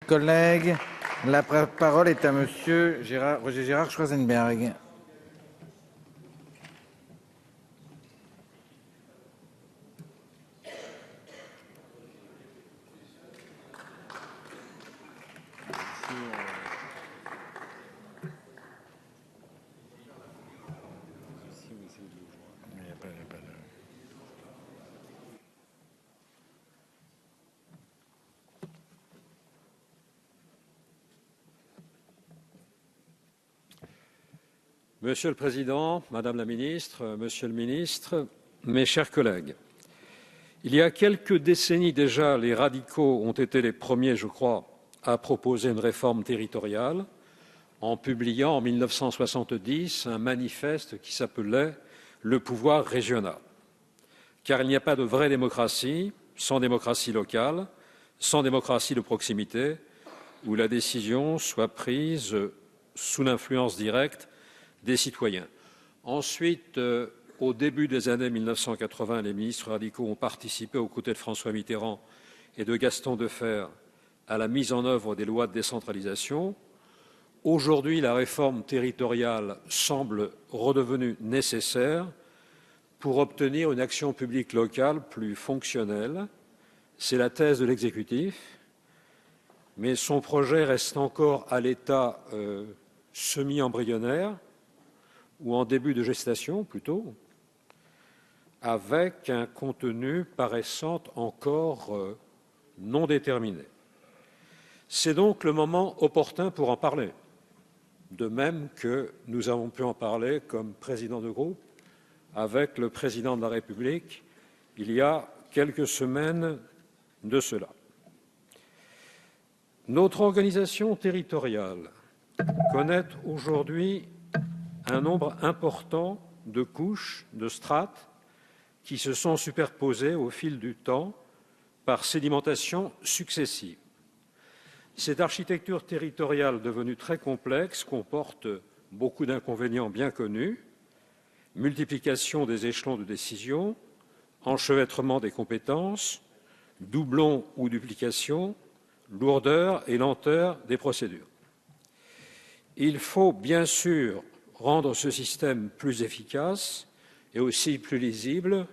Collègues, la parole est à monsieur Roger Gérard Schwarzenberg. Monsieur le Président, Madame la Ministre, Monsieur le Ministre, mes chers collègues, il y a quelques décennies déjà, les radicaux ont été les premiers, je crois, à proposer une réforme territoriale en publiant en 1970 un manifeste qui s'appelait « Le pouvoir régional ». Car il n'y a pas de vraie démocratie sans démocratie locale, sans démocratie de proximité, où la décision soit prise sous l'influence directe des citoyens. Ensuite, au début des années 1980, les ministres radicaux ont participé aux côtés de François Mitterrand et de Gaston Defferre à la mise en œuvre des lois de décentralisation. Aujourd'hui, la réforme territoriale semble redevenue nécessaire pour obtenir une action publique locale plus fonctionnelle. C'est la thèse de l'exécutif, mais son projet reste encore à l'état semi-embryonnaire, ou en début de gestation plutôt, avec un contenu paraissant encore non déterminé. C'est donc le moment opportun pour en parler, de même que nous avons pu en parler comme président de groupe avec le président de la République il y a quelques semaines de cela. Notre organisation territoriale connaît aujourd'hui un nombre important de couches, de strates, qui se sont superposées au fil du temps par sédimentation successive. Cette architecture territoriale devenue très complexe comporte beaucoup d'inconvénients bien connus, multiplication des échelons de décision, enchevêtrement des compétences, doublons ou duplication, lourdeur et lenteur des procédures. Il faut bien sûr rendre ce système plus efficace et aussi plus lisible,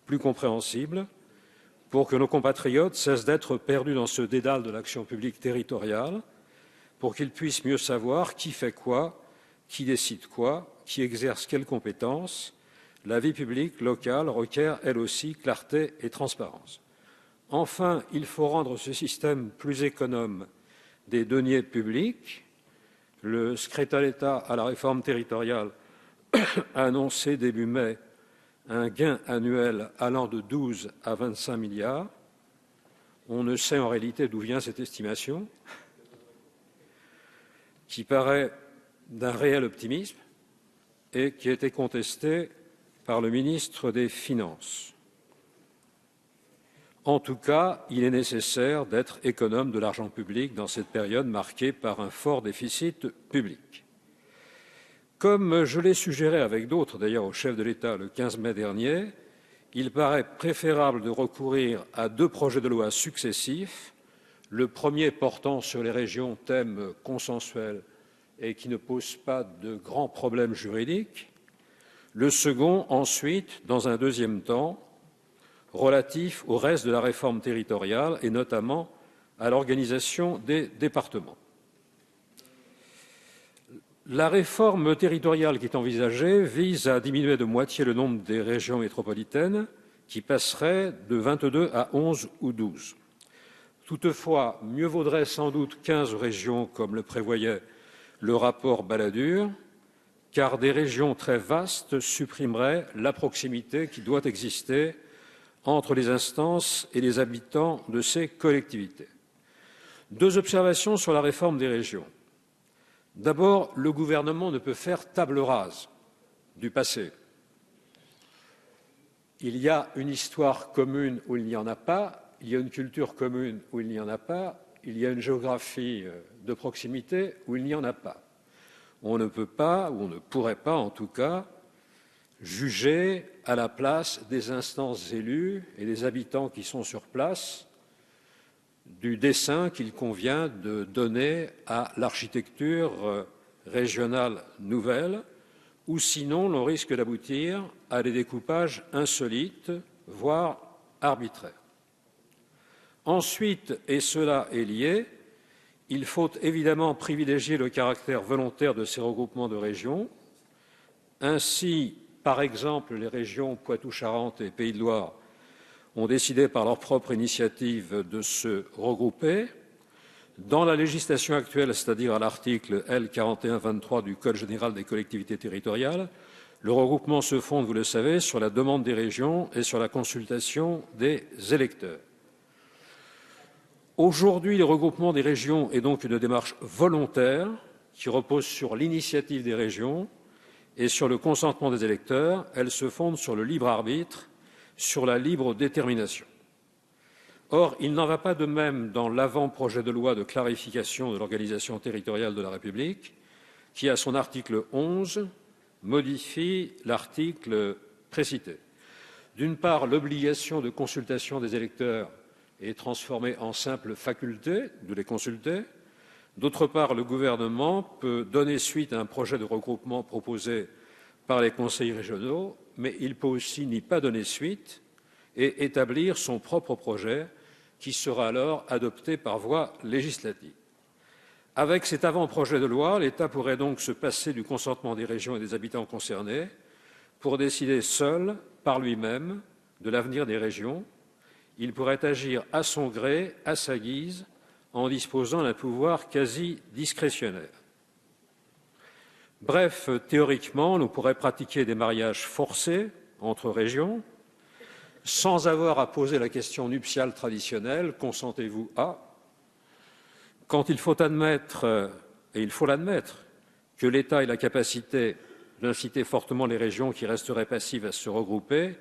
plus compréhensible, pour que nos compatriotes cessent d'être perdus dans ce dédale de l'action publique territoriale, pour qu'ils puissent mieux savoir qui fait quoi, qui décide quoi, qui exerce quelles compétences. La vie publique locale requiert, elle aussi, clarté et transparence. Enfin, il faut rendre ce système plus économe des deniers publics. Le secrétaire d'État à la réforme territoriale a annoncé début mai un gain annuel allant de 12 à 25 milliards. On ne sait en réalité d'où vient cette estimation, qui paraît d'un réel optimisme et qui a été contestée par le ministre des Finances. En tout cas, il est nécessaire d'être économe de l'argent public dans cette période marquée par un fort déficit public. Comme je l'ai suggéré avec d'autres, d'ailleurs, au chef de l'État le 15 mai dernier, il paraît préférable de recourir à 2 projets de loi successifs, le premier portant sur les régions, thème consensuel et qui ne pose pas de grands problèmes juridiques, le second ensuite, dans un deuxième temps, relatif au reste de la réforme territoriale et notamment à l'organisation des départements. La réforme territoriale qui est envisagée vise à diminuer de moitié le nombre des régions métropolitaines qui passerait de 22 à 11 ou 12. Toutefois, mieux vaudrait sans doute 15 régions comme le prévoyait le rapport Balladur, car des régions très vastes supprimeraient la proximité qui doit exister entre les instances et les habitants de ces collectivités. 2 observations sur la réforme des régions. D'abord, le gouvernement ne peut faire table rase du passé. Il y a une histoire commune où il n'y en a pas, il y a une culture commune où il n'y en a pas, il y a une géographie de proximité où il n'y en a pas. On ne peut pas, ou on ne pourrait pas en tout cas, juger à la place des instances élues et des habitants qui sont sur place du dessin qu'il convient de donner à l'architecture régionale nouvelle, ou sinon l'on risque d'aboutir à des découpages insolites, voire arbitraires. Ensuite, et cela est lié, il faut évidemment privilégier le caractère volontaire de ces regroupements de régions. Ainsi, par exemple, les régions Poitou-Charentes et Pays de Loire ont décidé par leur propre initiative de se regrouper. Dans la législation actuelle, c'est-à-dire à l'article L. 4123 du Code général des collectivités territoriales, le regroupement se fonde, vous le savez, sur la demande des régions et sur la consultation des électeurs. Aujourd'hui, le regroupement des régions est donc une démarche volontaire qui repose sur l'initiative des régions et sur le consentement des électeurs. Elle se fonde sur le libre arbitre, sur la libre détermination. Or, il n'en va pas de même dans l'avant-projet de loi de clarification de l'organisation territoriale de la République, qui, à son article 11, modifie l'article précité. D'une part, l'obligation de consultation des électeurs est transformée en simple faculté de les consulter. D'autre part, le gouvernement peut donner suite à un projet de regroupement proposé par les conseils régionaux, mais il peut aussi n'y pas donner suite et établir son propre projet qui sera alors adopté par voie législative. Avec cet avant-projet de loi, l'État pourrait donc se passer du consentement des régions et des habitants concernés pour décider seul, par lui-même, de l'avenir des régions. Il pourrait agir à son gré, à sa guise, en disposant d'un pouvoir quasi discrétionnaire. Bref, théoriquement, on pourrait pratiquer des mariages forcés entre régions, sans avoir à poser la question nuptiale traditionnelle « consentez-vous à ?» Quand il faut admettre, et il faut l'admettre, que l'État ait la capacité d'inciter fortement les régions qui resteraient passives à se regrouper,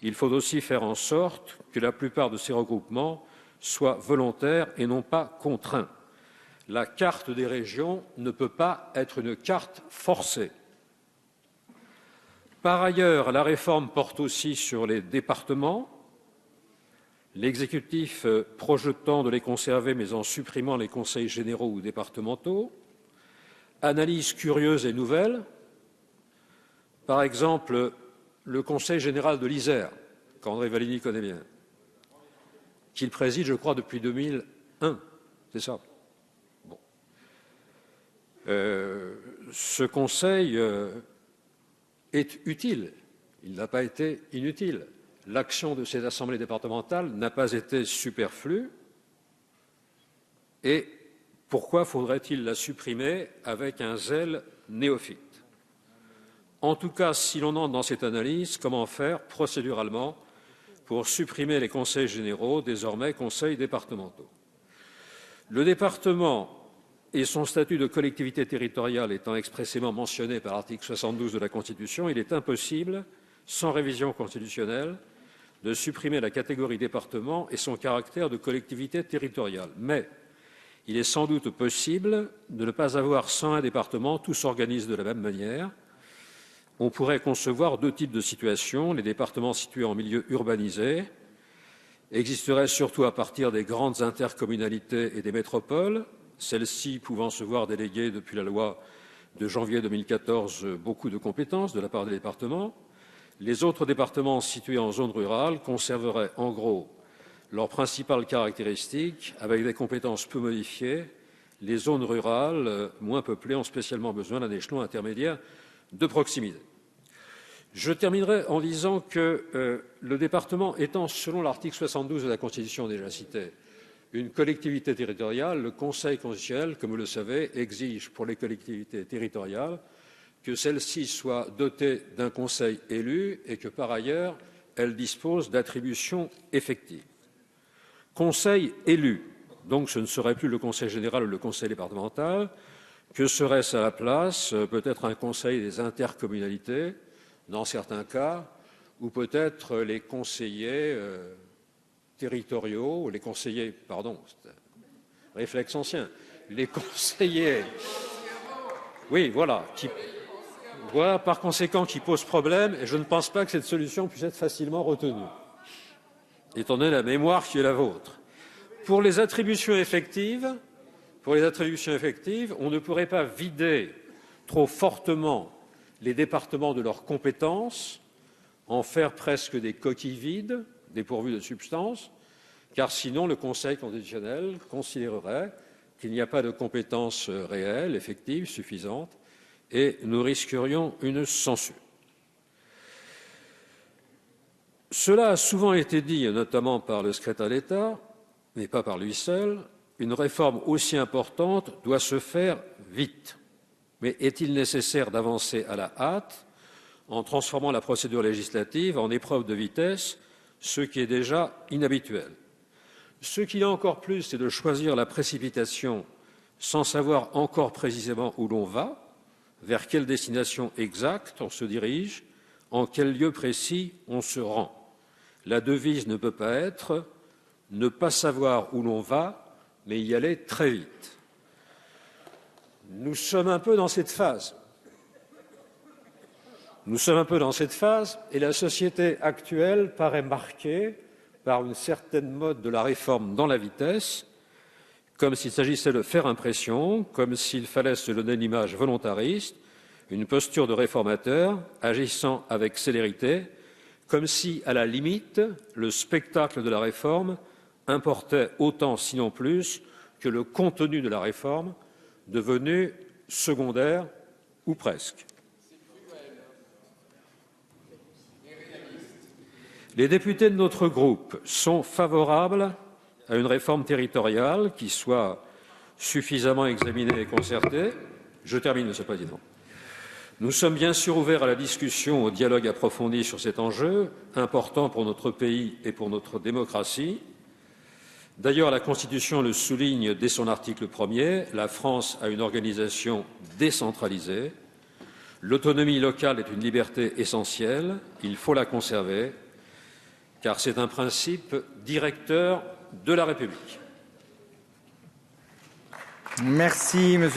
il faut aussi faire en sorte que la plupart de ces regroupements soient volontaires et non pas contraints. La carte des régions ne peut pas être une carte forcée. Par ailleurs, la réforme porte aussi sur les départements, l'exécutif projetant de les conserver mais en supprimant les conseils généraux ou départementaux. Analyse curieuse et nouvelle, par exemple le conseil général de l'Isère, qu'André Valigny connaît bien, qu'il préside, je crois, depuis 2001, c'est ça. Bon. Ce conseil est utile, il n'a pas été inutile. L'action de ces assemblées départementales n'a pas été superflue. Et pourquoi faudrait-il la supprimer avec un zèle néophyte? En tout cas, si l'on entre dans cette analyse, comment faire procéduralement pour supprimer les conseils généraux, désormais conseils départementaux? Le département et son statut de collectivité territoriale étant expressément mentionné par l'article 72 de la Constitution, il est impossible, sans révision constitutionnelle, de supprimer la catégorie département et son caractère de collectivité territoriale. Mais il est sans doute possible de ne pas avoir 101 départements, tous s'organisent de la même manière. On pourrait concevoir deux types de situations. Les départements situés en milieu urbanisé existeraient surtout à partir des grandes intercommunalités et des métropoles, celles-ci pouvant se voir déléguer depuis la loi de janvier 2014 beaucoup de compétences de la part des départements. Les autres départements situés en zone rurale conserveraient en gros leurs principales caractéristiques avec des compétences peu modifiées. Les zones rurales moins peuplées ont spécialement besoin d'un échelon intermédiaire de proximité. Je terminerai en disant que le département étant, selon l'article 72 de la Constitution déjà cité, une collectivité territoriale, le Conseil constitutionnel, comme vous le savez, exige pour les collectivités territoriales que celles-ci soient dotées d'un conseil élu et que, par ailleurs, elles disposent d'attributions effectives. Conseil élu, donc ce ne serait plus le conseil général ou le conseil départemental. Que serait-ce à la place? Peut-être un conseil des intercommunalités, dans certains cas, ou peut-être les conseillers territoriaux, ou les conseillers, pardon, c'est un réflexe ancien, les conseillers, oui, voilà, voilà par conséquent qui pose problème, et je ne pense pas que cette solution puisse être facilement retenue, étant donné la mémoire qui est la vôtre. pour les attributions effectives, on ne pourrait pas vider trop fortement les départements de leurs compétences, en faire presque des coquilles vides, dépourvues de substance, car sinon le Conseil constitutionnel considérerait qu'il n'y a pas de compétences réelles, effectives, suffisantes, et nous risquerions une censure. Cela a souvent été dit, notamment par le secrétaire d'État, mais pas par lui seul, une réforme aussi importante doit se faire vite. Mais est-il nécessaire d'avancer à la hâte en transformant la procédure législative en épreuve de vitesse, ce qui est déjà inhabituel? Ce qu'il y a encore plus, c'est de choisir la précipitation sans savoir encore précisément où l'on va, vers quelle destination exacte on se dirige, en quel lieu précis on se rend. La devise ne peut pas être ne pas savoir où l'on va, mais y aller très vite. Nous sommes un peu dans cette phase. Et la société actuelle paraît marquée par une certaine mode de la réforme dans la vitesse, comme s'il s'agissait de faire impression, comme s'il fallait se donner une image volontariste, une posture de réformateur, agissant avec célérité, comme si, à la limite, le spectacle de la réforme importait autant, sinon plus, que le contenu de la réforme, devenu secondaire ou presque. Les députés de notre groupe sont favorables à une réforme territoriale qui soit suffisamment examinée et concertée. Je termine, Monsieur le Président. Nous sommes bien sûr ouverts à la discussion, au dialogue approfondi sur cet enjeu, important pour notre pays et pour notre démocratie. D'ailleurs, la Constitution le souligne dès son article 1er, la France a une organisation décentralisée. L'autonomie locale est une liberté essentielle, il faut la conserver, car c'est un principe directeur de la République. Merci, Monsieur.